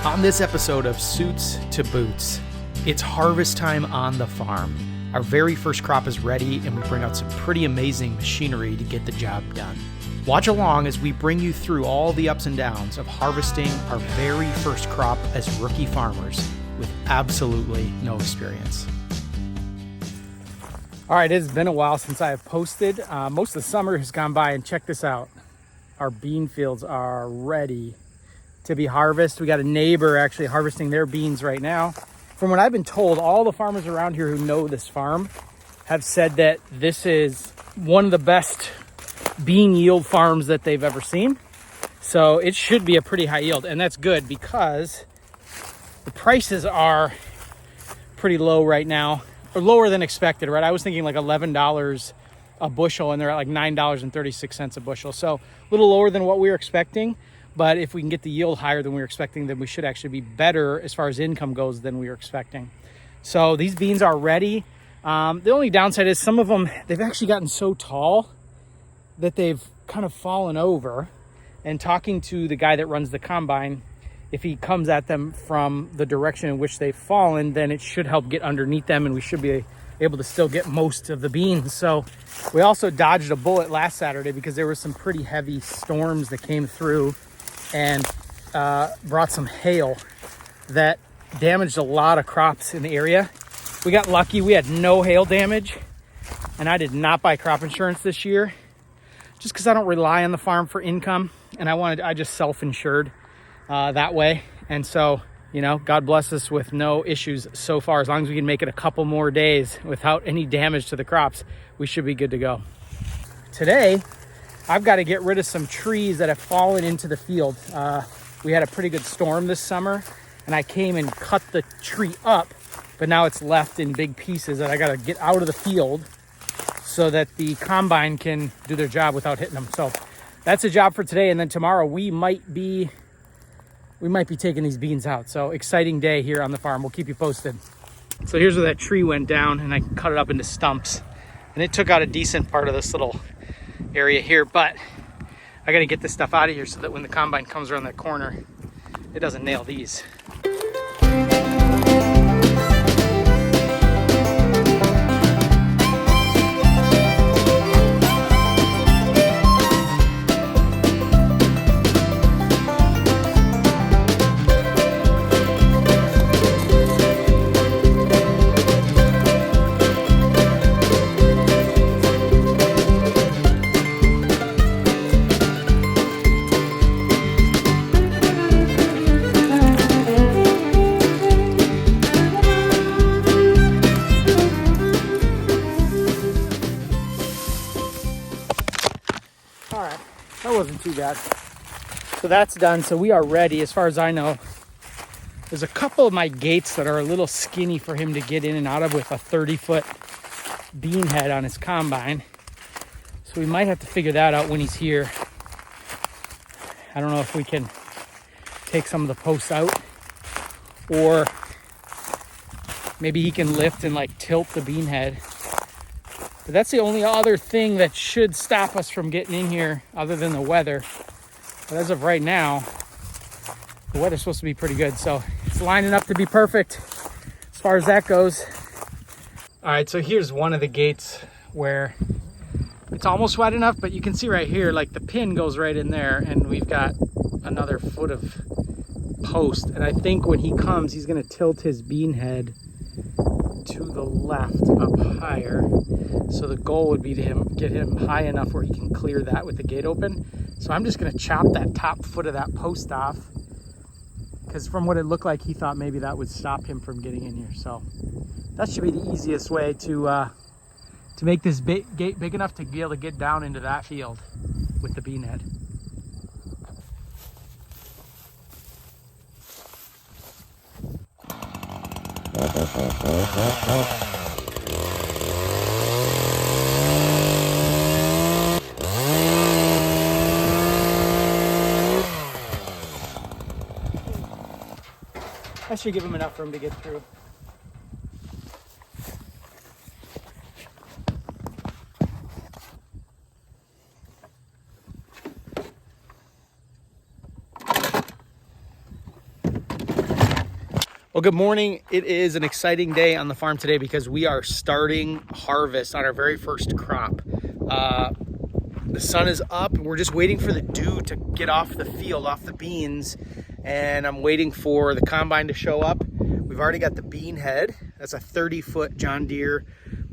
On this episode of Suits to Boots, it's harvest time on the farm. Our very first crop is ready, and we bring out some pretty amazing machinery to get the job done. Watch along as we bring you through all the ups and downs of harvesting our very first crop as rookie farmers with absolutely no experience. All right, it's been a while since I have posted. Most of the summer has gone by, and check this out. Our bean fields are ready to be harvested. We got a neighbor actually harvesting their beans right now. From what I've been told, all the farmers around here who know this farm have said that this is one of the best bean yield farms that they've ever seen. So it should be a pretty high yield, and that's good because the prices are pretty low right now, or lower than expected, right? I was thinking like $11 a bushel, and they're at like $9.36 a bushel. So a little lower than what we were expecting. But if we can get the yield higher than we were expecting, then we should actually be better as far as income goes than we were expecting. So these beans are ready. The only downside is some of them, they've actually gotten so tall that they've kind of fallen over. And talking to the guy that runs the combine, if he comes at them from the direction in which they've fallen, then it should help get underneath them, and we should be able to still get most of the beans. So we also dodged a bullet last Saturday because there were some pretty heavy storms that came through and brought some hail that damaged a lot of crops in the area. We got lucky. We had no hail damage, and I did not buy crop insurance this year just because I don't rely on the farm for income, and I just self-insured that way. And so, you know, God bless us with no issues so far. As long as we can make it a couple more days without any damage to the crops, we should be good to go. Today, I've got to get rid of some trees that have fallen into the field. We had a pretty good storm this summer, and I came and cut the tree up, but now it's left in big pieces that I got to get out of the field so that the combine can do their job without hitting them. So that's a job for today, and then tomorrow we might be taking these beans out. So exciting day here on the farm. We'll keep you posted. So here's where that tree went down, and I cut it up into stumps, and it took out a decent part of this little area here, but I got to get this stuff out of here so that when the combine comes around that corner, it doesn't nail these. Wasn't too bad. So that's done. So we are ready. As far as I know, there's a couple of my gates that are a little skinny for him to get in and out of with a 30-foot bean head on his combine. So we might have to figure that out when he's here. I don't know if we can take some of the posts out, or maybe he can lift and like tilt the bean head. But that's the only other thing that should stop us from getting in here other than the weather. But as of right now, the weather's supposed to be pretty good. So it's lining up to be perfect as far as that goes. All right, so here's one of the gates where it's almost wide enough, but you can see right here, like the pin goes right in there, and we've got another foot of post. And I think when he comes, he's gonna tilt his bean head to the left up higher. So the goal would be to get him high enough where he can clear that with the gate open. So I'm just going to chop that top foot of that post off, because from what it looked like, he thought maybe that would stop him from getting in here. So that should be the easiest way to make this gate big enough to be able to get down into that field with the bean head. That should give him enough room to get through. Well, good morning. It is an exciting day on the farm today because we are starting harvest on our very first crop. The sun is up. We're just waiting for the dew to get off the field, off the beans, and I'm waiting for the combine to show up. We've already got the bean head. That's a 30-foot John Deere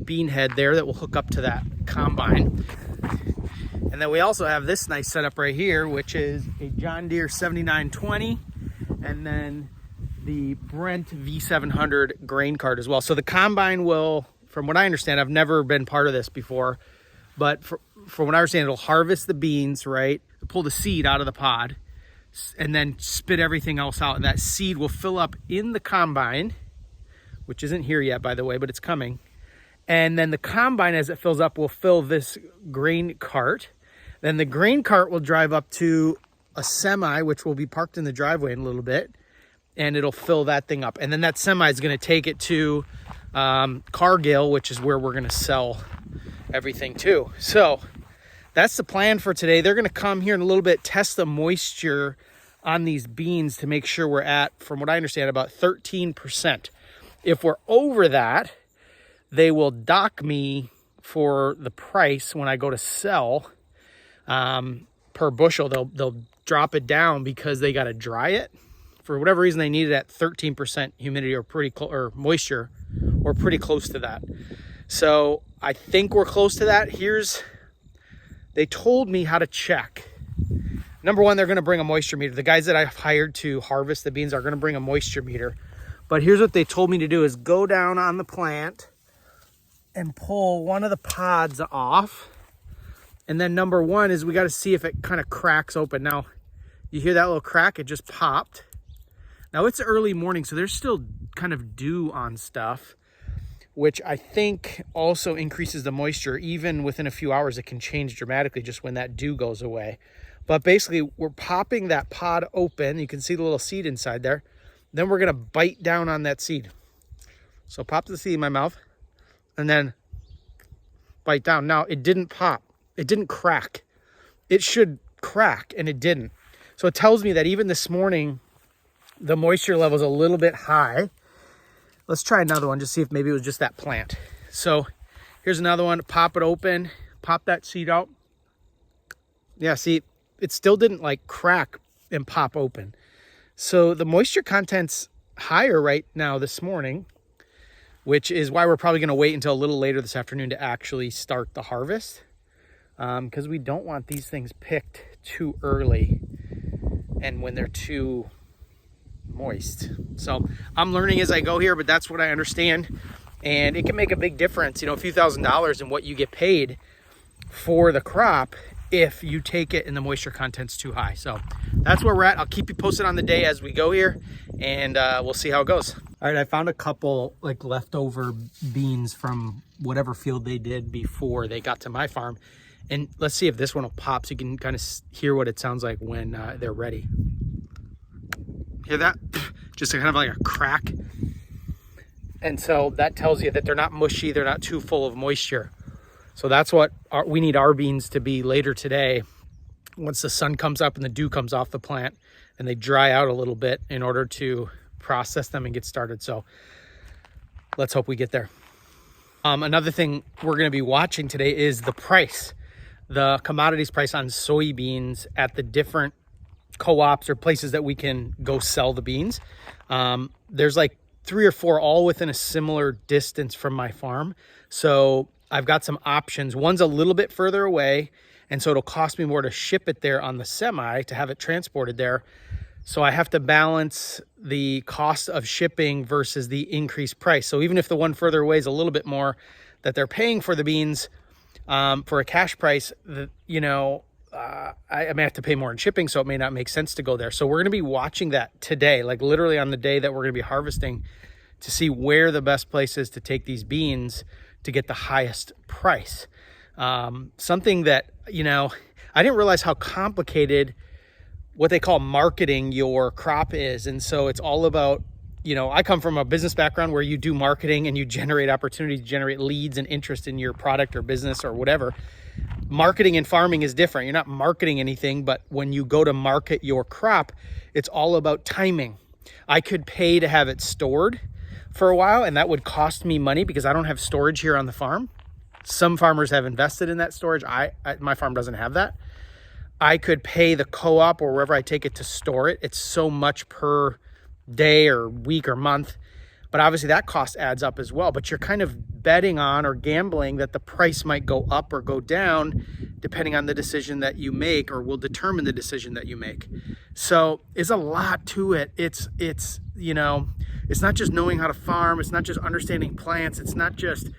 bean head there that will hook up to that combine. And then we also have this nice setup right here, which is a John Deere 7920, and then the Brent V700 grain cart as well. So the combine will, from what I understand, I've never been part of this before, but from what I understand, it'll harvest the beans, right? Pull the seed out of the pod and then spit everything else out. And that seed will fill up in the combine, which isn't here yet, by the way, but it's coming. And then the combine, as it fills up, will fill this grain cart. Then the grain cart will drive up to a semi, which will be parked in the driveway in a little bit, and it'll fill that thing up. And then that semi is going to take it to Cargill, which is where we're going to sell everything to. So that's the plan for today. They're going to come here in a little bit, test the moisture on these beans to make sure we're at, from what I understand, about 13%. If we're over that, they will dock me for the price when I go to sell per bushel. They'll drop it down because they got to dry it. For whatever reason, they need it at 13% humidity or or moisture, or pretty close to that. So I think we're close to that. They told me how to check. Number one, they're going to bring a moisture meter. The guys that I've hired to harvest the beans are going to bring a moisture meter. But here's what they told me to do is go down on the plant and pull one of the pods off. And then number one is we got to see if it kind of cracks open. Now, you hear that little crack? It just popped. Now, it's early morning, so there's still kind of dew on stuff, which I think also increases the moisture. Even within a few hours, it can change dramatically just when that dew goes away. But basically, we're popping that pod open. You can see the little seed inside there. Then we're going to bite down on that seed. So pop the seed in my mouth and then bite down. Now, it didn't pop. It didn't crack. It should crack, and it didn't. So it tells me that even this morning, the moisture level is a little bit high. Let's try another one, just see if maybe it was just that plant. So here's another one. Pop it open, pop that seed out. Yeah, see, it still didn't like crack and pop open. So the moisture content's higher right now this morning, which is why we're probably going to wait until a little later this afternoon to actually start the harvest, because we don't want these things picked too early and when they're too moist. So I'm learning as I go here, but that's what I understand. And it can make a big difference, you know, a few $1,000s in what you get paid for the crop if you take it and the moisture content's too high. So that's where we're at. I'll keep you posted on the day as we go here, and we'll see how it goes. All right, I found a couple like leftover beans from whatever field they did before they got to my farm. And let's see if this one will pop so you can kind of hear what it sounds like when they're ready. Hear that? Just kind of like a crack. And so that tells you that they're not mushy, they're not too full of moisture. So that's what we need our beans to be later today, once the sun comes up and the dew comes off the plant and they dry out a little bit in order to process them and get started. So let's hope we get there. Another thing we're going to be watching today is the price, the commodities price on soybeans at the different co-ops or places that we can go sell the beans. There's like 3 or 4 all within a similar distance from my farm. So I've got some options. One's a little bit further away, and so it'll cost me more to ship it there on the semi to have it transported there. So I have to balance the cost of shipping versus the increased price. So even if the one further away is a little bit more that they're paying for the beans for a cash price, you know, I may have to pay more in shipping, so it may not make sense to go there. So we're going to be watching that today, like literally on the day that we're going to be harvesting, to see where the best place is to take these beans to get the highest price. Something that, you know, I didn't realize how complicated what they call marketing your crop is. And so it's all about, you know, I come from a business background where you do marketing and you generate opportunities, generate leads and interest in your product or business or whatever. Marketing and farming is different. You're not marketing anything, but when you go to market your crop, it's all about timing. I could pay to have it stored for a while, and that would cost me money because I don't have storage here on the farm. Some farmers have invested in that storage. My farm doesn't have that. I could pay the co-op or wherever I take it to store it. It's so much per day or week or month. But obviously that cost adds up as well. But you're kind of betting on or gambling that the price might go up or go down depending on the decision that you make, or will determine the decision that you make. So there's a lot to it. It's you know, it's not just knowing how to farm. It's not just understanding plants. It's not just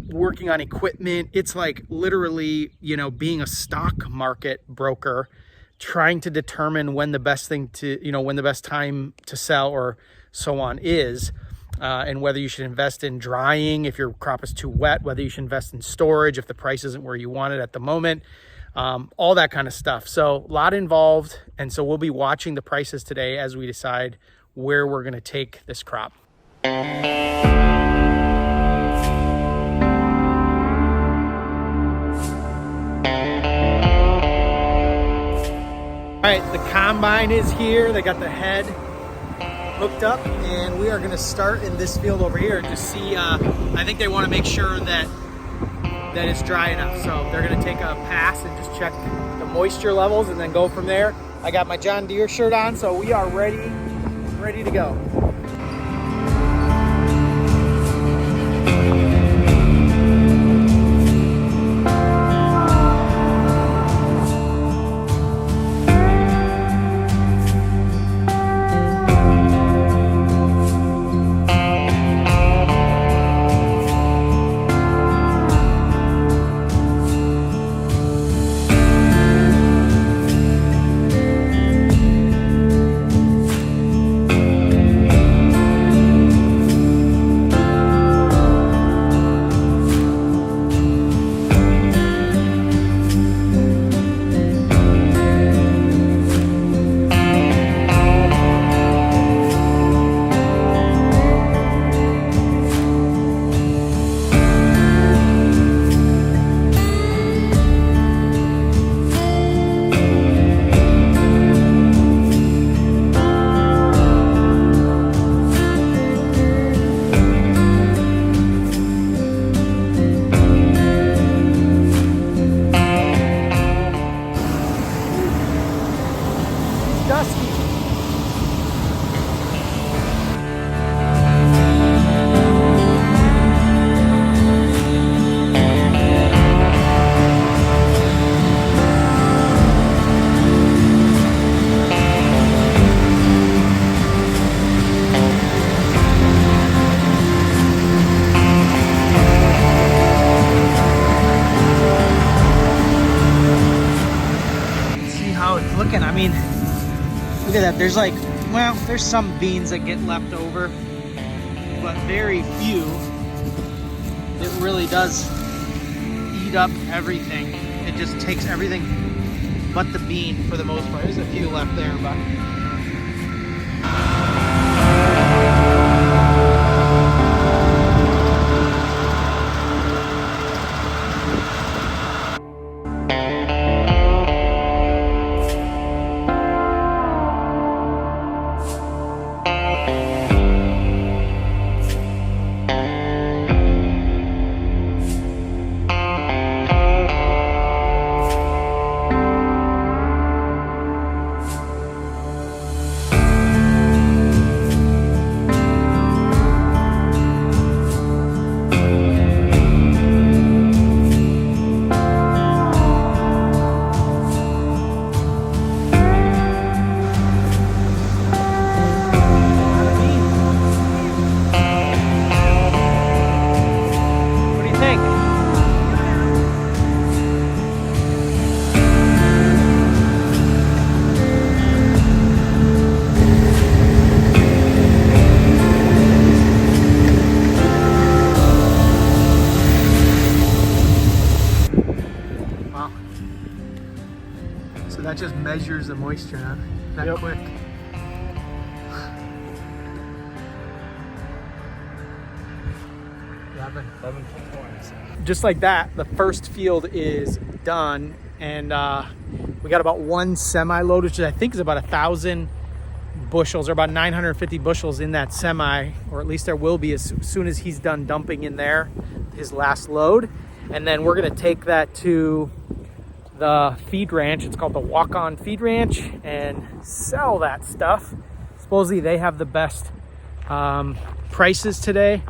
working on equipment. It's like literally, you know, being a stock market broker, trying to determine when the best thing to, you know, when the best time to sell or so on is. And whether you should invest in drying if your crop is too wet, whether you should invest in storage if the price isn't where you want it at the moment, all that kind of stuff. So a lot involved. And so we'll be watching the prices today as we decide where we're going to take this crop. All right, the combine is here. They got the head hooked up, and we are going to start in this field over here and just see. I think they want to make sure that it's dry enough, so they're going to take a pass and just check the moisture levels and then go from there. I got my John Deere shirt on, so we are ready to go. I mean, look at that. There's like, well, there's some beans that get left over, but very few. It really does eat up everything. It just takes everything but the bean for the most part. There's a few left there, but that just measures the moisture, huh? That quick. Just like that, the first field is done, and we got about one semi-load, which I think is about 1,000 bushels, or about 950 bushels in that semi, or at least there will be as soon as he's done dumping in there his last load. And then we're going to take that to the feed ranch. It's called the Walk-On Feed Ranch, and sell that stuff. Supposedly they have the best prices today,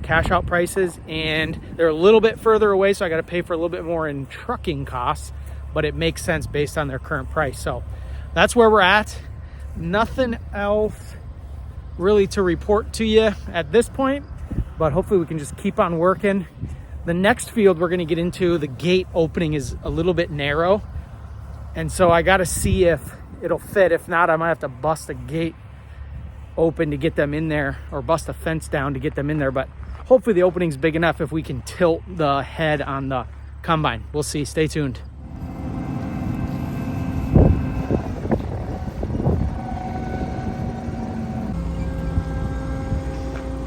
cash out prices, and they're a little bit further away, so I got to pay for a little bit more in trucking costs, but it makes sense based on their current price. So that's where we're at. Nothing else really to report to you at this point, but hopefully we can just keep on working. The next field we're going to get into, the gate opening is a little bit narrow, and so I got to see if it'll fit. If not, I might have to bust a gate open to get them in there, or bust a fence down to get them in there. But hopefully the opening's big enough if we can tilt the head on the combine. We'll see. Stay tuned.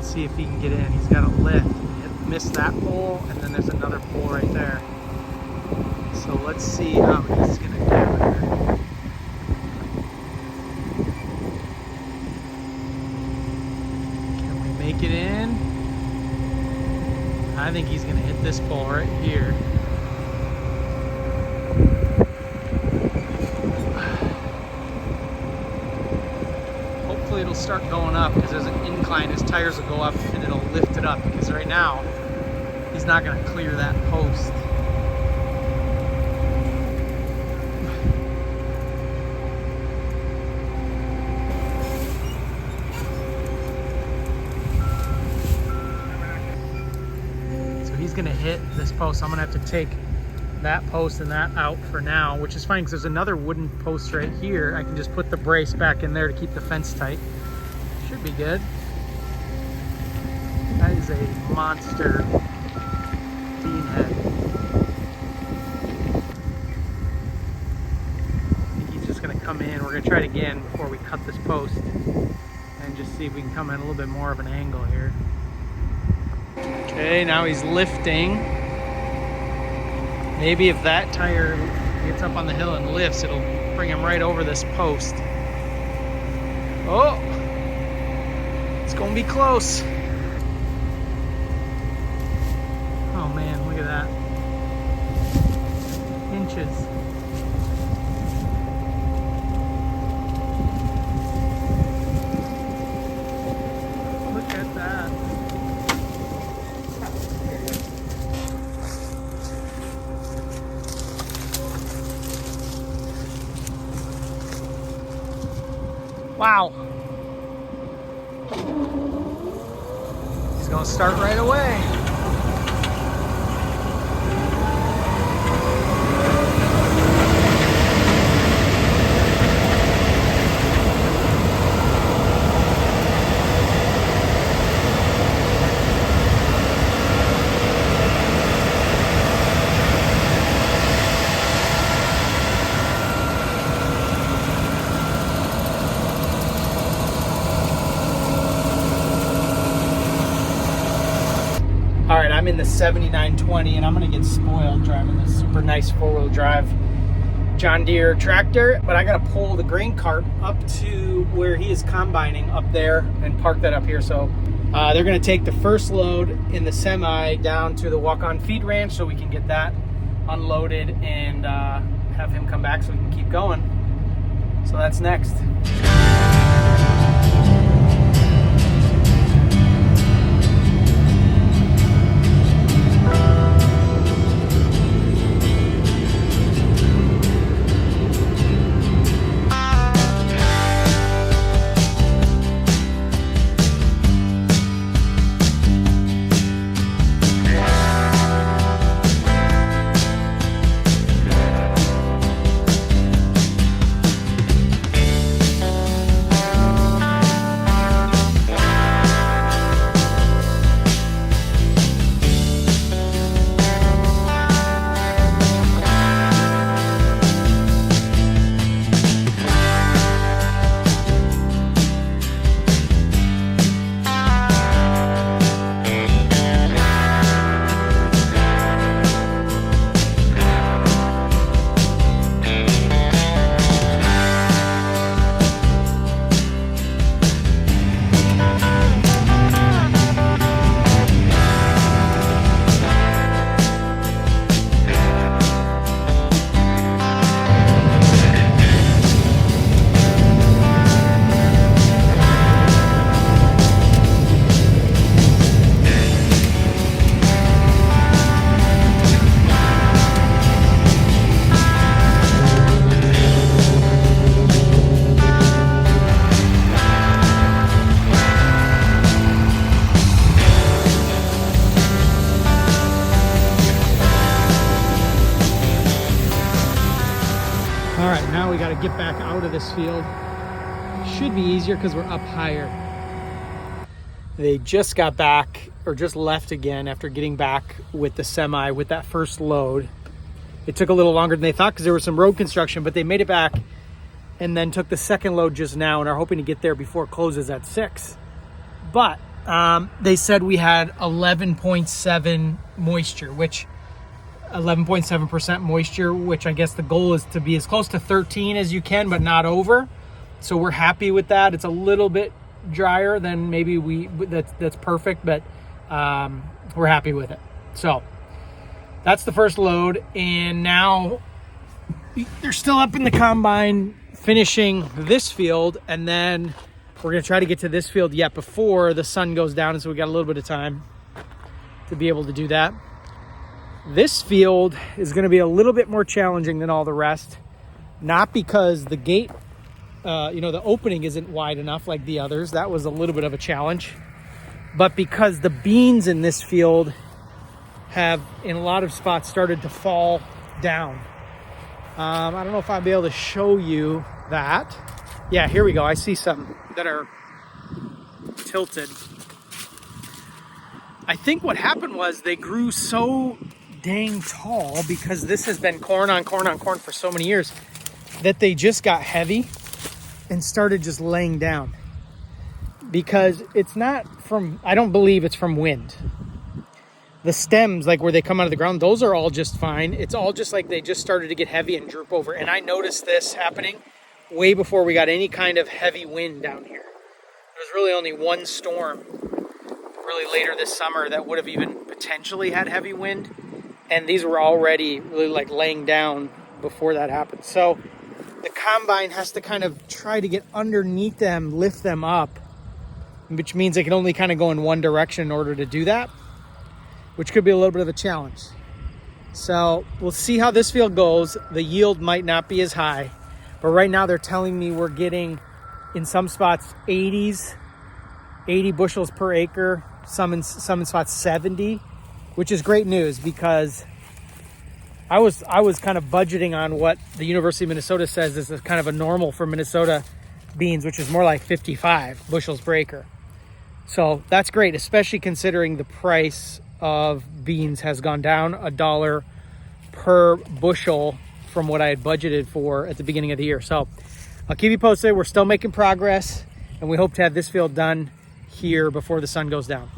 See if he can get in. He's got a lift. He missed that pole, and then there's another pole right there. So let's see how he's gonna do here. Can we make it in? I think he's gonna hit this pole right here. Hopefully it'll start going up, because there's an incline. His tires will go up and it'll lift it up, because right now he's not going to clear that post. So he's going to hit this post. I'm going to have to take that post and that out for now, which is fine because there's another wooden post right here. I can just put the brace back in there to keep the fence tight. Should be good. That is a monster bean head. I think he's just gonna come in. We're gonna try it again before we cut this post and just see if we can come in a little bit more of an angle here. Okay, now he's lifting. Maybe if that tire gets up on the hill and lifts, it'll bring him right over this post. Oh, it's gonna be close. Oh man, look at that. Inches. Look at that. Wow. He's gonna start right away. All right, I'm in the 7920 and I'm gonna get spoiled driving this super nice four-wheel drive John Deere tractor, but I gotta pull the grain cart up to where he is combining up there and park that up here. So they're gonna take the first load in the semi down to the Walk-On Feed Ranch so we can get that unloaded and have him come back so we can keep going. So that's next. get back out of this field. Should be easier because we're up higher. They just got back, or just left again after getting back with the semi with that first load. It took a little longer than they thought because there was some road construction, but they made it back and then took the second load just now and are hoping to get there before it closes at 6. But they said we had 11.7 moisture, which 11.7% moisture, which I guess the goal is to be as close to 13 as you can, but not over. So we're happy with that. It's a little bit drier than maybe that's perfect, but we're happy with it. So that's the first load. And now they're still up in the combine finishing this field, and then we're going to try to get to this field yet before the sun goes down, and so we got a little bit of time to be able to do that. This field is going to be a little bit more challenging than all the rest, not because the gate, the opening isn't wide enough like the others. That was a little bit of a challenge, but because the beans in this field have, in a lot of spots, started to fall down. I don't know if I'll be able to show you that. Yeah, here we go. I see some that are tilted. I think what happened was they grew so dang tall because this has been corn on corn on corn for so many years that they just got heavy and started just laying down. Because it's not from, I don't believe it's from wind. The stems, like where they come out of the ground, those are all just fine. It's all just like they just started to get heavy and droop over. And I noticed this happening way before we got any kind of heavy wind down here. There was really only one storm really later this summer that would have even potentially had heavy wind. And these were already really like laying down before that happened. So the combine has to kind of try to get underneath them, lift them up, which means they can only kind of go in one direction in order to do that, which could be a little bit of a challenge. So we'll see how this field goes. The yield might not be as high, but right now they're telling me we're getting, in some spots, 80 bushels per acre, some in spots 70, which is great news because I was kind of budgeting on what the University of Minnesota says is kind of a normal for Minnesota beans, which is more like 55 bushels per acre. So that's great, especially considering the price of beans has gone down $1 per bushel from what I had budgeted for at the beginning of the year. So I'll keep you posted. We're still making progress, and we hope to have this field done here before the sun goes down.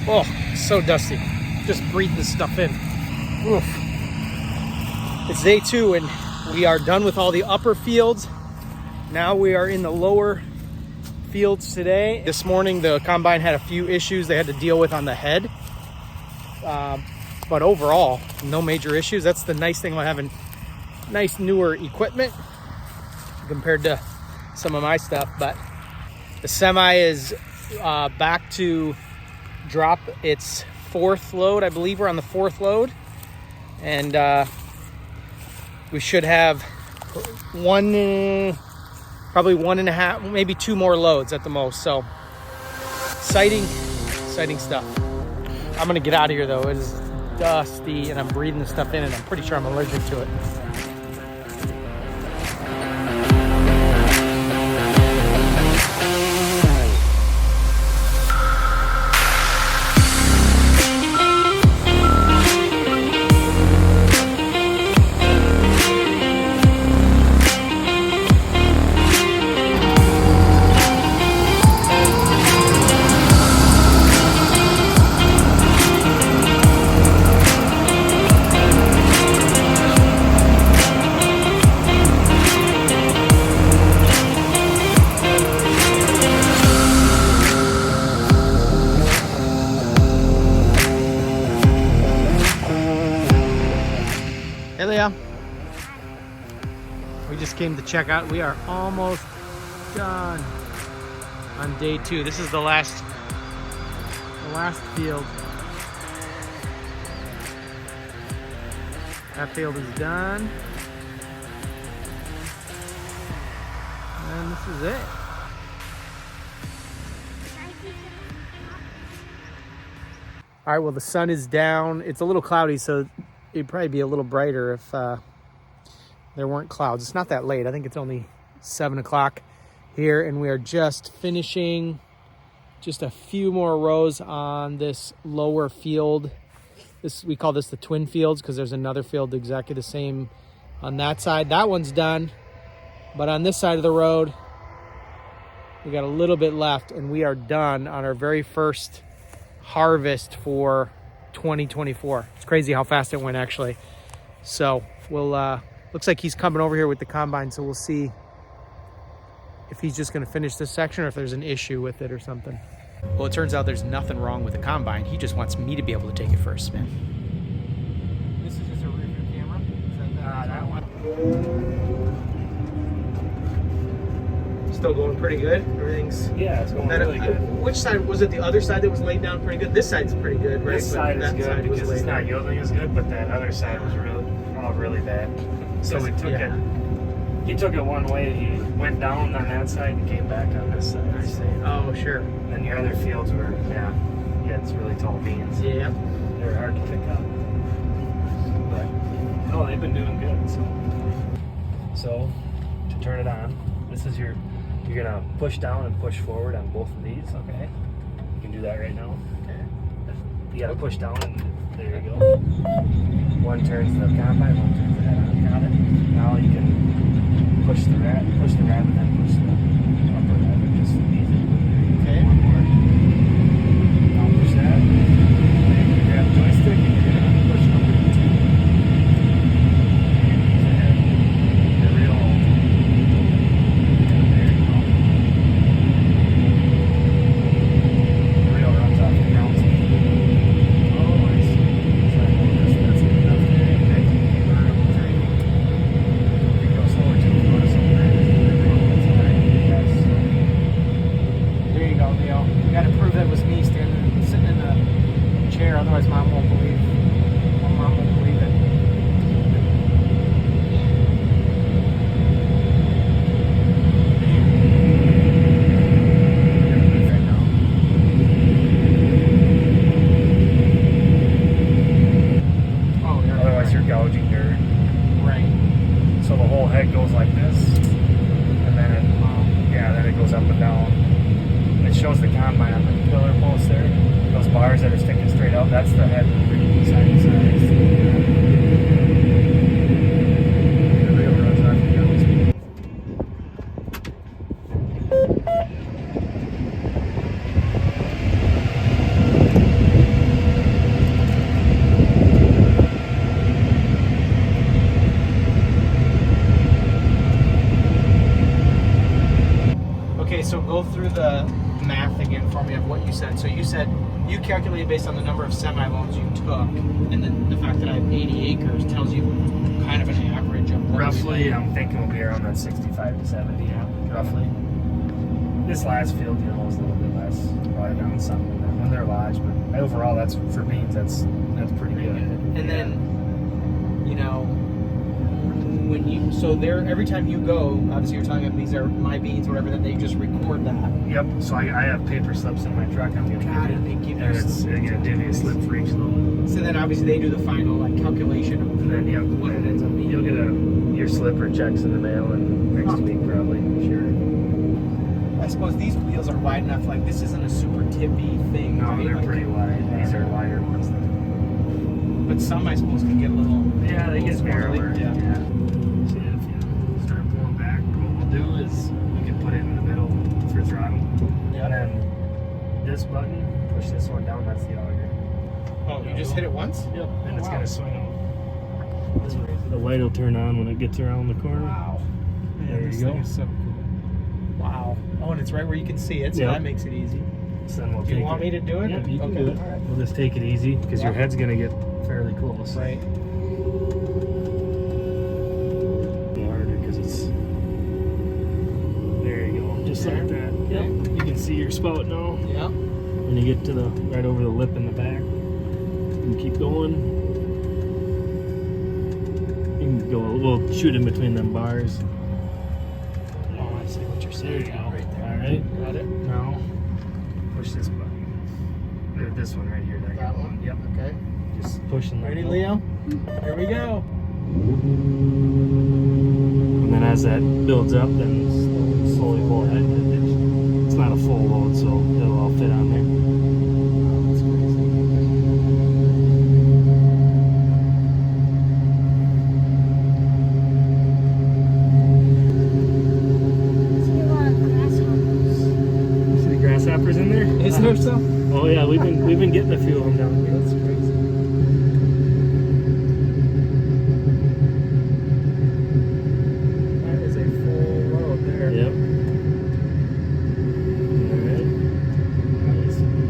Oh, so dusty. Just breathe this stuff in. Oof. It's day 2 and we are done with all the upper fields. Now we are in the lower fields today. This morning the combine had a few issues they had to deal with on the head. But overall, no major issues. That's the nice thing about having nice newer equipment compared to some of my stuff. But the semi is back to drop its 4th load. I believe we're on the 4th load, and we should have probably 1.5, maybe 2 more loads at the most. So exciting stuff. I'm gonna get out of here though. It is dusty and I'm breathing the stuff in and I'm pretty sure I'm allergic to it. We just came to check out. We are almost done on day 2. This is the last field. That field is done. And this is it. All right, well, the sun is down. It's a little cloudy, so it'd probably be a little brighter if there weren't clouds. It's not that late. I think it's only 7 o'clock here, and we are just finishing just a few more rows on this lower field. We call this the twin fields because there's another field exactly the same on that side. That one's done, but on this side of the road, we got a little bit left, and we are done on our very first harvest for 2024. It's crazy how fast it went, actually. So we'll looks like he's coming over here with the combine, so we'll see if he's just going to finish this section or if there's an issue with it or something. Well, it turns out there's nothing wrong with the combine. He just wants me to be able to take it for a spin. This is just a rear view camera? Is that one? Still going pretty good? Everything's... Yeah, it's going really good. Which side? Was it the other side that was laid down pretty good? This side's pretty good, right? This side is good because it's not yielding as good, but that other side was really bad. So we took it. He took it one way, he went down on that side and came back on this side. I see. Oh, sure. And your other fields were, yeah, it's really tall beans. Yeah. They're hard to pick up. But, no, they've been doing good, So, to turn it on, this is you're gonna push down and push forward on both of these. Okay. You can do that right now. Okay. You gotta push down and there you go. One turns the combine, one turns the head on. Got it. Now you can push the rabbit, and then push the upper rabbit, just easy. Okay. One more. Now push that. Then you grab the joystick and you're gonna push number 2. The real. There you go. The real runs off the ground. Oh, I see. That's good enough there. Okay. There you go, Leo. You gotta prove that was me sitting in the chair, otherwise Mom won't believe. Mom won't believe it. Right now. Oh, yeah. Otherwise you're gouging dirt. Right. So the whole head goes like this, and then then it goes up and down. It shows the combine on the pillar post there. Those bars that are sticking straight out, that's the head moving side to side. The reel runs off the ground. Okay, so go through the math again for me of what you said. So you said you calculated based on the number of semi-loans you took, and then the fact that I have 80 acres tells you kind of an average of what Roughly, I'm thinking we'll be around that 65 to 70, roughly. This last field, was a little bit less, probably down some when they're large, but overall, that's for beans. That's pretty good. And then, when you every time you go, obviously you're telling them these are my beans, whatever, that they just record that. Yep. So I have paper slips in my truck. I'm gonna give you and it's gonna give you a slip for each load. So then obviously they do the final calculation of And then what it ends up being. You'll get your slip or checks in the mail and next week probably. Sure. I suppose these wheels are wide enough. Like this isn't a super tippy thing. No, right? they're pretty wide. These are wider ones. But some I suppose can get a little. Yeah, they get narrower. Yeah. See, if you start pulling back, what we'll do is we can put it in the middle for throttle. Yeah. And then this button, push this one down. That's the auger. Oh, you just hit it once? Yep. And it's gonna swing them. The light will turn on when it gets around the corner. Wow. Man, There you go. Thing is so cool. Wow. Oh, and it's right where you can see it, so that makes it easy. So then we'll Do you want me to do it? Yep, you can okay. do it. All right. We'll just take it easy because your head's gonna get fairly close. Right. Harder because it's like that. Yep. You can see your spout now. Yep. When you get to the right over the lip in the back, you can keep going. You can go. We'll shoot in between them bars. Oh, I see what you're saying. There you go. Right there. All right. Got it. Now, push this button. Or this one right here. That one? Yep. Okay. Just pushing that. Ready, Leo? Here we go. And then as that builds up, then slowly pull ahead. It's not a full load, so it'll all fit on there. That's crazy. See the grasshoppers in there? Is there some? Oh yeah, we've been getting a few of them down here. That's crazy. That is a full load there. Yep. Alright.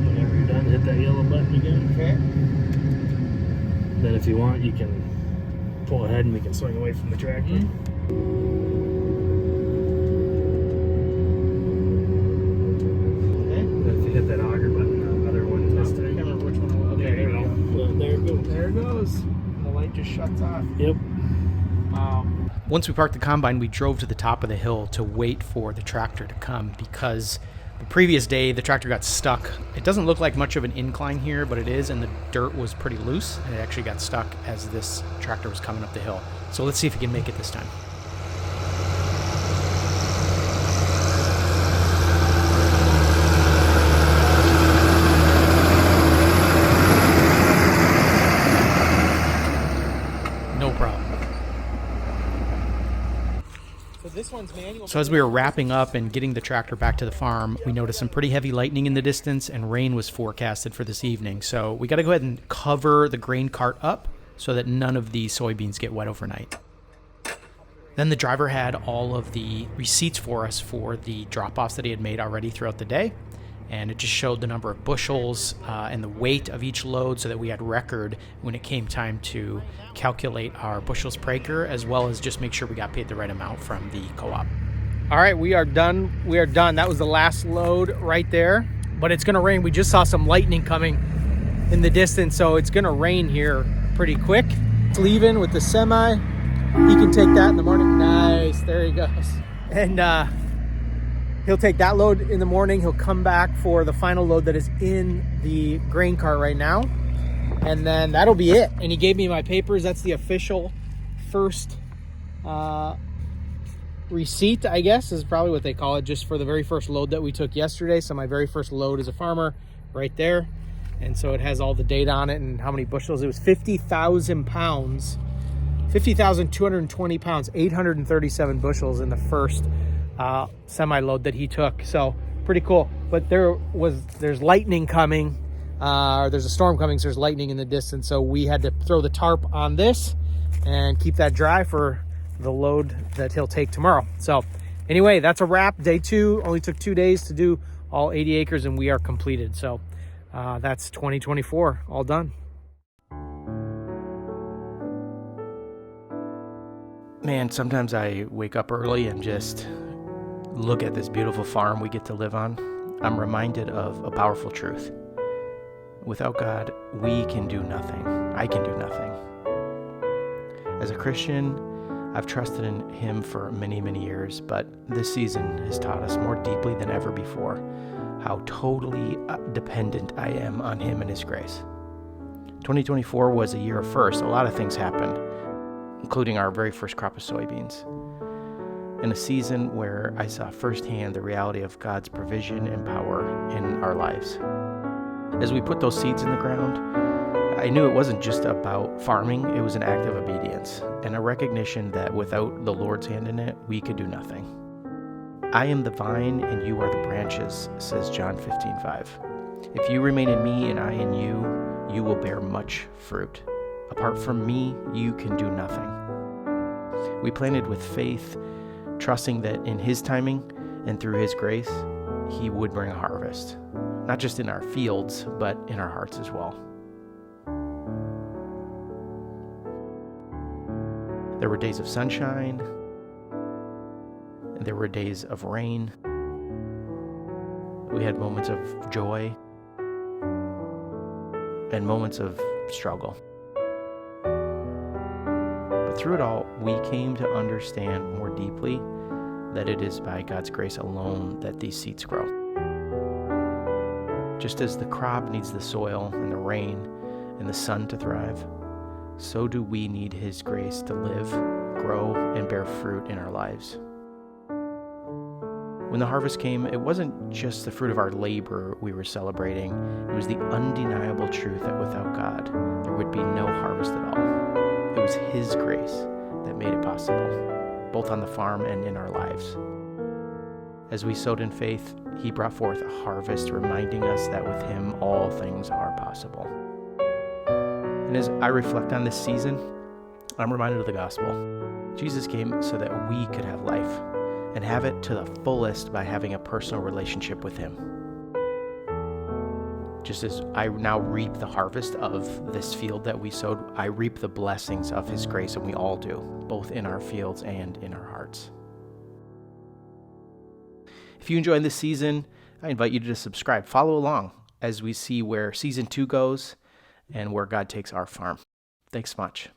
Whenever you're done, hit that yellow button again. Okay. Then if you want, you can pull ahead and we can swing away from the tractor. Okay. Then if you hit that auger button, the other one this I time. can't remember which one it was. Okay, There you go. Well, there it goes. There it goes. The light just shuts off. Yep. Wow. Once we parked the combine, we drove to the top of the hill to wait for the tractor to come because the previous day the tractor got stuck. It doesn't look like much of an incline here, but it is, and the dirt was pretty loose, and it actually got stuck as this tractor was coming up the hill. So let's see if we can make it this time. No problem. So as we were wrapping up and getting the tractor back to the farm, we noticed some pretty heavy lightning in the distance and rain was forecasted for this evening. So we got to go ahead and cover the grain cart up so that none of the soybeans get wet overnight. Then the driver had all of the receipts for us for the drop-offs that he had made already throughout the day. And it just showed the number of bushels and the weight of each load so that we had record when it came time to calculate our bushels per acre, as well as just make sure we got paid the right amount from the co-op. All right, we are done. We are done. That was the last load right there, but it's gonna rain. We just saw some lightning coming in the distance, so it's gonna rain here pretty quick. It's leaving with the semi. He can take that in the morning. Nice, there he goes. And he'll take that load in the morning. He'll come back for the final load that is in the grain cart right now. And then that'll be it. And he gave me my papers. That's the official first receipt, I guess, is probably what they call it, just for the very first load that we took yesterday. So my very first load as a farmer right there. And so it has all the data on it and how many bushels. It was 50,000 pounds, 50,220 pounds, 837 bushels in the first semi-load that he took. So pretty cool. But there's lightning coming, or there's a storm coming, so there's lightning in the distance. So we had to throw the tarp on this and keep that dry for the load that he'll take tomorrow. So anyway, that's a wrap. Day 2 only took 2 days to do all 80 acres and we are completed. So that's 2024 all done. Man, sometimes I wake up early and just look at this beautiful farm we get to live on. I'm reminded of a powerful truth. Without God, we can do nothing. I can do nothing. As a Christian, I've trusted in Him for many, many years, but this season has taught us more deeply than ever before how totally dependent I am on Him and His grace. 2024 was a year of firsts. A lot of things happened, including our very first crop of soybeans. In a season where I saw firsthand the reality of God's provision and power in our lives. As we put those seeds in the ground, I knew it wasn't just about farming, it was an act of obedience and a recognition that without the Lord's hand in it, we could do nothing. I am the vine and you are the branches, says John 15:5. If you remain in me and I in you, you will bear much fruit. Apart from me, you can do nothing. We planted with faith, trusting that in His timing and through His grace, He would bring a harvest. Not just in our fields, but in our hearts as well. There were days of sunshine, and there were days of rain, We had moments of joy and moments of struggle. But through it all, we came to understand more deeply that it is by God's grace alone that these seeds grow. Just as the crop needs the soil and the rain and the sun to thrive, so do we need His grace to live, grow, and bear fruit in our lives. When the harvest came, it wasn't just the fruit of our labor we were celebrating. It was the undeniable truth that without God, there would be no harvest at all. It was His grace that made it possible, both on the farm and in our lives. As we sowed in faith, He brought forth a harvest, reminding us that with Him all things are possible. And as I reflect on this season, I'm reminded of the gospel. Jesus came so that we could have life and have it to the fullest by having a personal relationship with Him. Just as I now reap the harvest of this field that we sowed, I reap the blessings of His grace, and we all do, both in our fields and in our hearts. If you enjoyed this season, I invite you to subscribe. Follow along as we see where Season 2 goes and where God takes our farm. Thanks much.